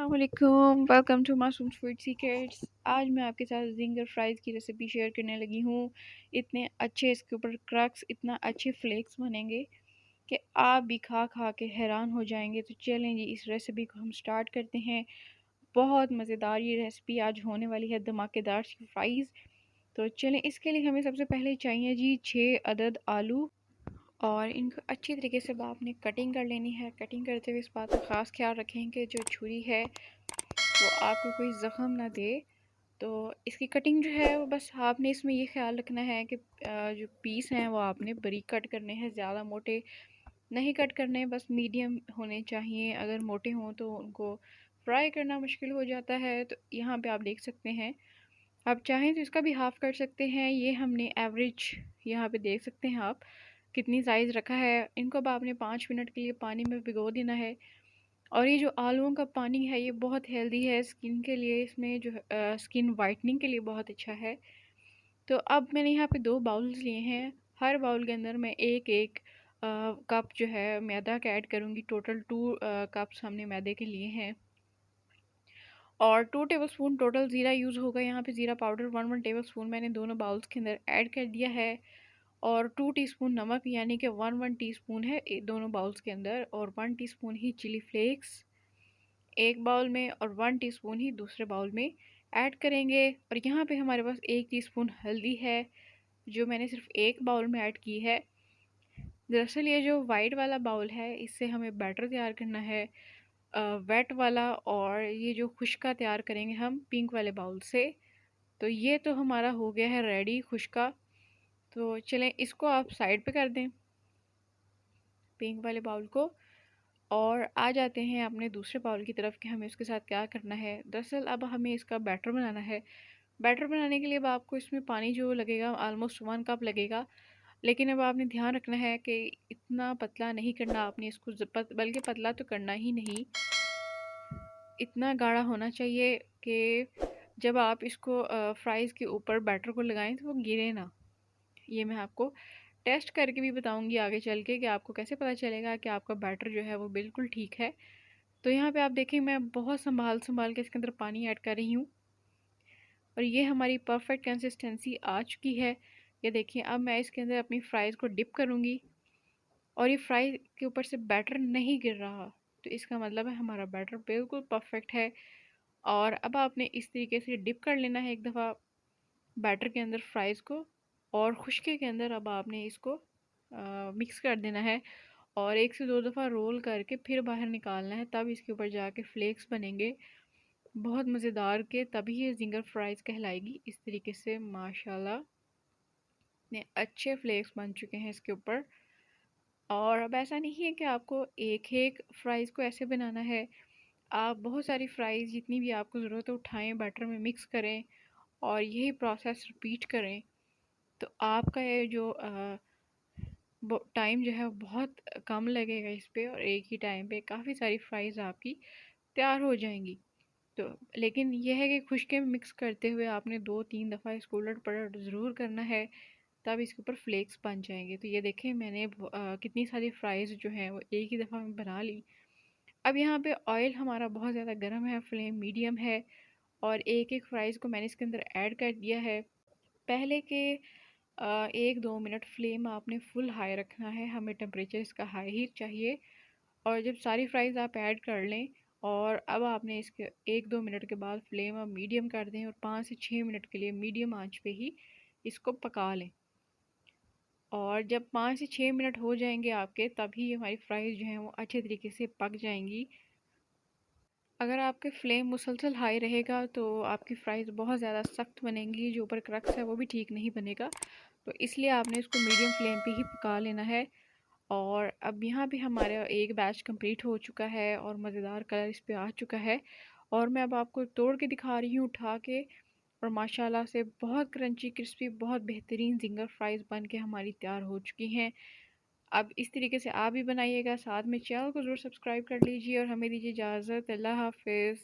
अस्सलामुअलैकुम, welcome to मासूम food secrets. आज मैं आपके साथ जिंगर फ्राइज़ की रेसिपी शेयर करने लगी हूँ। इतने अच्छे इसके ऊपर क्रक्स, इतना अच्छे फ्लेक्स बनेंगे कि आप भी खा खा के हैरान हो जाएंगे। तो चलें जी, इस रेसिपी को हम स्टार्ट करते हैं। बहुत मज़ेदार ये रेसिपी आज होने वाली है, धमाकेदार सी फ्राइज़। तो चलें, इसके लिए हमें सबसे पहले चाहिए जी 6 अदद आलू, और इनको अच्छी तरीके से आपने कटिंग कर लेनी है। कटिंग करते हुए इस बात का ख़ास ख्याल रखें कि जो छुरी है वो आपको कोई ज़ख़म ना दे। तो इसकी कटिंग जो है वो बस आपने इसमें ये ख्याल रखना है कि जो पीस हैं वो आपने बारीक कट करने हैं, ज़्यादा मोटे नहीं कट करने, बस मीडियम होने चाहिए। अगर मोटे हों तो उनको फ्राई करना मुश्किल हो जाता है। तो यहाँ पे आप देख सकते हैं, आप चाहें तो इसका भी हाफ़ कर सकते हैं। ये हमने एवरेज यहाँ पे देख सकते हैं आप कितनी साइज़ रखा है। इनको अब आपने 5 मिनट के लिए पानी में भिगो देना है। और ये जो आलूओं का पानी है ये बहुत हेल्दी है स्किन के लिए, इसमें जो स्किन वाइटनिंग के लिए बहुत अच्छा है। तो अब मैंने यहाँ पे 2 बाउल्स लिए हैं। हर बाउल के अंदर मैं एक एक कप जो है मैदा का ऐड करूँगी। टोटल 2 कप्स हमने मैदे के लिए हैं, और 2 टेबलस्पून टोटल ज़ीरा यूज़ होगा। यहाँ पे ज़ीरा पाउडर 1 टेबलस्पून मैंने दोनों बाउल्स के अंदर ऐड कर दिया है। और 2 टीस्पून नमक, यानी कि 1 टीस्पून है दोनों बाउल्स के अंदर। और 1 टीस्पून ही चिली फ्लेक्स एक बाउल में, और 1 टीस्पून ही दूसरे बाउल में ऐड करेंगे। और यहाँ पे हमारे पास 1 टीस्पून हल्दी है, जो मैंने सिर्फ एक बाउल में ऐड की है। दरअसल ये जो वाइट वाला बाउल है इससे हमें बैटर तैयार करना है वेट वाला, और ये जो खुश्का तैयार करेंगे हम पिंक वाले बाउल से। तो ये तो हमारा हो गया है रेडी खुश्का। तो चलें इसको आप साइड पे कर दें, पिंक वाले बाउल को। और आ जाते हैं अपने दूसरे बाउल की तरफ कि हमें उसके साथ क्या करना है। दरअसल अब हमें इसका बैटर बनाना है। बैटर बनाने के लिए अब आपको इसमें पानी जो लगेगा ऑलमोस्ट 1 कप लगेगा। लेकिन अब आपने ध्यान रखना है कि इतना पतला नहीं करना आपने इसको, बल्कि पतला तो करना ही नहीं, इतना गाढ़ा होना चाहिए कि जब आप इसको फ्राइज़ के ऊपर बैटर को लगाएं तो वो गिरे ना। ये मैं आपको टेस्ट करके भी बताऊंगी आगे चल के कि आपको कैसे पता चलेगा कि आपका बैटर जो है वो बिल्कुल ठीक है। तो यहाँ पे आप देखें, मैं बहुत संभाल संभाल के इसके अंदर पानी ऐड कर रही हूँ, और ये हमारी परफेक्ट कंसिस्टेंसी आ चुकी है। ये देखिए, अब मैं इसके अंदर अपनी फ्राइज़ को डिप करूँगी, और ये फ्राई के ऊपर से बैटर नहीं गिर रहा। तो इसका मतलब है हमारा बैटर बिल्कुल परफेक्ट है। और अब आपने इस तरीके से डिप कर लेना है एक दफ़ा बैटर के अंदर फ्राइज़ को, और खुश्के के अंदर अब आपने इसको मिक्स कर देना है, और 1 से 2 दफ़ा रोल करके फिर बाहर निकालना है, तब इसके ऊपर जाके फ्लेक्स बनेंगे बहुत मज़ेदार के, तभी ये जिंगर फ्राइज़ कहलाएगी। इस तरीके से माशाल्लाह इतने अच्छे फ्लेक्स बन चुके हैं इसके ऊपर। और अब ऐसा नहीं है कि आपको एक एक फ्राइज़ को ऐसे बनाना है, आप बहुत सारी फ्राइज़ जितनी भी आपको ज़रूरत है उठाएं, बैटर में मिक्स करें, और यही प्रोसेस रिपीट करें। तो आपका ये जो टाइम जो है बहुत कम लगेगा इस पे, और एक ही टाइम पे काफ़ी सारी फ्राइज़ आपकी तैयार हो जाएंगी। तो लेकिन यह है कि खुश्के में मिक्स करते हुए आपने 2-3 दफ़ा इसको उलट पलट ज़रूर करना है, तब इसके ऊपर फ्लेक्स बन जाएंगे। तो ये देखें, मैंने कितनी सारी फ्राइज़ जो हैं वो एक ही दफ़ा में बना ली। अब यहाँ पे ऑयल हमारा बहुत ज़्यादा गर्म है, फ्लेम मीडियम है, और एक एक फ्राइज़ को मैंने इसके अंदर ऐड कर दिया है। पहले के 1-2 मिनट फ्लेम आपने फुल हाई रखना है, हमें टेम्परेचर इसका हाई ही चाहिए। और जब सारी फ्राइज़ आप ऐड कर लें, और अब आपने इसके 1-2 मिनट के बाद फ्लेम आप मीडियम कर दें, और 5 से 6 मिनट के लिए मीडियम आंच पे ही इसको पका लें। और जब 5 से 6 मिनट हो जाएंगे आपके, तभी हमारी फ्राइज़ जो हैं वो अच्छे तरीके से पक जाएंगी। अगर आपके फ्लेम मुसलसल हाई रहेगा तो आपकी फ्राइज़ बहुत ज़्यादा सख्त बनेंगी, जो ऊपर क्रक्स है वो भी ठीक नहीं बनेगा। तो इसलिए आपने इसको मीडियम फ्लेम पे ही पका लेना है। और अब यहाँ पे हमारा एक बैच कंप्लीट हो चुका है, और मज़ेदार कलर इस पे आ चुका है। और मैं अब आपको तोड़ के दिखा रही हूँ उठा के, और माशाल्लाह से बहुत क्रंची क्रिस्पी, बहुत बेहतरीन जिंगर फ्राइज़ बन के हमारी तैयार हो चुकी हैं। अब इस तरीके से आप भी बनाइएगा, साथ में चैनल को ज़रूर सब्सक्राइब कर लीजिए, और हमें दीजिए इजाज़त। अल्लाह हाफ़िज़।